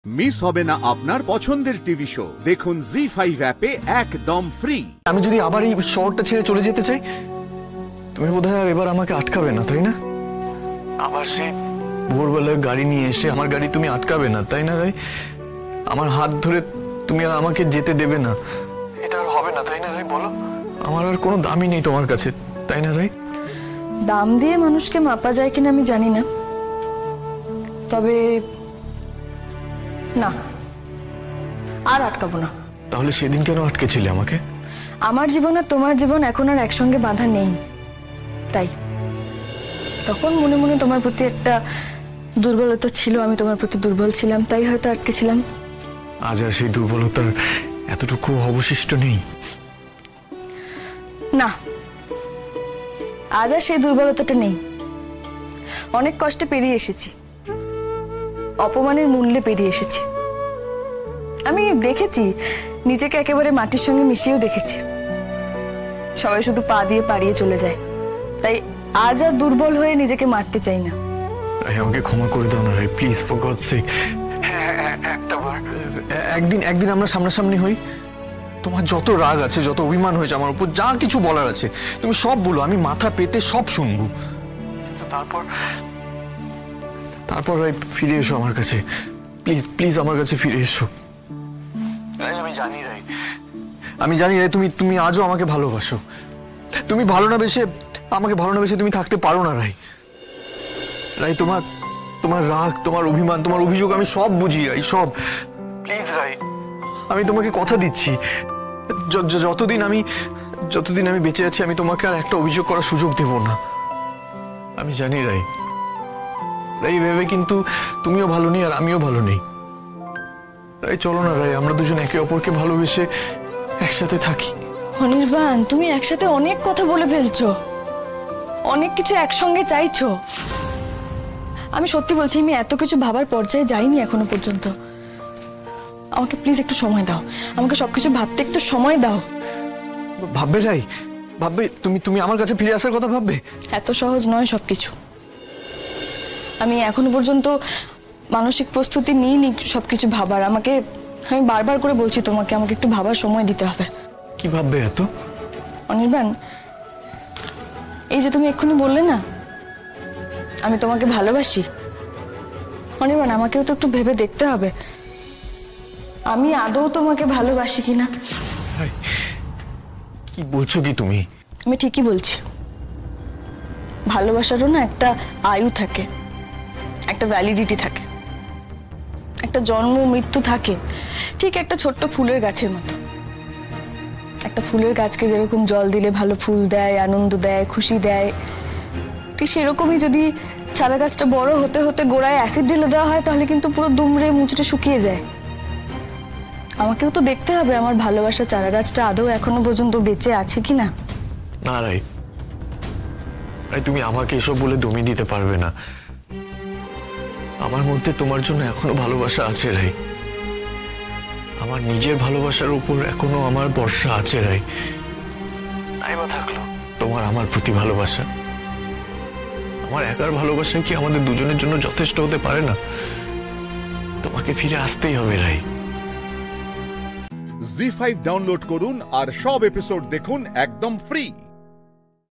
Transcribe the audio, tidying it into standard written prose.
Miss হবে না আপনার পছন্দের টিভি শো। দেখুন জি5 অ্যাপে একদম ফ্রি। আমি যদি আবার এই শহরটা ছেড়ে চলে যেতে চাই, তুমি বোধহয় আর এবার আমাকে আটকাবে না, তাই না? আবার সেই ভোরবেলায় গাড়ি নিয়ে এসে আমার গাড়ি তুমি আটকাবে না, তাই না রাই? আমার হাত ধরে তুমি আর আমাকে যেতে দেবে না, এটা আর হবে না, তাই না রাই? বলো, আমার আর কোনো দামই নেই তোমার কাছে, তাই না রাই? দাম দিয়ে মানুষকে মাপা যায় কিনা আমি জানি না, তবে না, আর আটকাবো না। তাহলে সেদিন কেন আটকেছিলে আমাকে? আমার জীবন আর তোমার জীবন এখন আর একসঙ্গে বাঁধা নেই, তাই তখন মনে মনে তোমার প্রতি একটা দুর্বলতা ছিল, আমি তোমার প্রতি দুর্বল ছিলাম, তাই হয়তো আটকেছিলাম। আজ আর সেই দুর্বলতার এতটুকু অবশিষ্ট নেই। না, আজ আর সেই দুর্বলতাটা নেই। অনেক কষ্টে পেরিয়ে এসেছি, অপমানের মূল্যে পেরিয়ে এসেছি। আমি দেখেছি নিজেকে একেবারে মাটির সঙ্গে মিশিয়েও দেখেছি। সবাই শুধু পা দিয়ে পাড়িয়ে চলে যায়, তাই আজ আর দুর্বল হয়ে নিজেকে মারতে চাই না। আমাকে ক্ষমা করে দাও না রাই, প্লিজ, ফর গডস সেক। একদিন আমরা সামনাসামনি হই। তোমার যত রাগ আছে, যত অভিমান হয়েছে আমার উপর, যা কিছু বলার আছে তুমি সব বলো, আমি মাথা পেতে সব শুনবো। কিন্তু তারপর রাই ফিরে এসো আমার কাছে, প্লিজ প্লিজ আমার কাছে ফিরে এসো। আমি জানি রাই তুমি আজও আমাকে ভালোবাসো। তুমি আমাকে ভালো না বেশে তুমি থাকতে পারো না রাই। রাই, তোমার রাগ, তোমার অভিমান, তোমার অভিযোগ আমি সব বুঝি রাই, সব। প্লিজ রাই, আমি তোমাকে কথা দিচ্ছি, যতদিন আমি বেঁচে আছি আমি তোমাকে আর একটা অভিযোগ করার সুযোগ দেব না। আমি জানি রাই, ভেবে কিন্তু তুমিও ভালো নেই আর আমিও ভালো নেই। রাই, চলো না রাই, আমরা দুজন একে অপরকে ভালোবেসে একসাথে থাকি। অনির্বাণ, তুমি একসাথে অনেক কথা বলে ফেলছো, অনেক কিছু একসঙ্গে চাইছো। আমি সত্যি বলছি, আমি এত কিছু ভাবার পর্যায়ে যাইনি এখনো পর্যন্ত। আমাকে প্লিজ একটু সময় দাও, আমাকে সবকিছু ভাবতে একটু সময় দাও। ভাববে রাই, ভাববে তুমি আমার কাছে ফিরে আসার কথা ভাববে? এত সহজ নয় সবকিছু। আমি এখনো পর্যন্ত মানসিক প্রস্তুতি নিইনি সবকিছু ভাবার। আমি বারবার করে বলছি তোমাকে, আমাকে একটু ভাবার সময় দিতে হবে। কি ভাববে এত? অনির্বাণ, এই যে তুমি এক্ষুনি বললে না আমি তোমাকে ভালোবাসি, অনির্বাণ, আমাকেও তো একটু ভেবে দেখতে হবে আমি আদৌ তোমাকে ভালোবাসি কিনা। কি বলছো কি তুমি? আমি ঠিকই বলছি। ভালোবাসারও না একটা আয়ু থাকে, একটা ভ্যালিডিটি থাকে, একটা জন্ম মৃত্যু থাকে, ঠিক একটা ছোট্ট ফুলের গাছের মতো। একটা ফুলের গাছকে যেরকম জল দিলে ভালো ফুল দেয়, আনন্দ দেয়, খুশি দেয়, ঠিক সেরকমই যদি চারা গাছটা বড় হতে হতে গোড়ায় অ্যাসিড ঢেলে দেওয়া হয় তাহলে কিন্তু পুরো দুমড়ে মুচড়ে শুকিয়ে যায়। আমাকেও তো দেখতে হবে আমার ভালোবাসা চারা গাছটা আদৌ এখনো পর্যন্ত বেঁচে আছে কিনা। না রাই, তুমি আমাকে এসব বলে দমিয়ে দিতে পারবে না। আমার মধ্যে তোমার জন্য এখনো ভালোবাসা আছে রাই। আমার নিজের ভালোবাসার উপর এখনো আমার ভরসা আছে রাই। নাই বা থাকলো তোমার আমার প্রতি ভালোবাসা, আমার একার ভালোবাসা কি আমাদের দুজনের জন্য যথেষ্ট হতে পারে না? তোমাকে ফিরে আসতেই হবে রাই। জি5 ডাউনলোড করুন আর সব এপিসোড দেখুন একদম ফ্রি।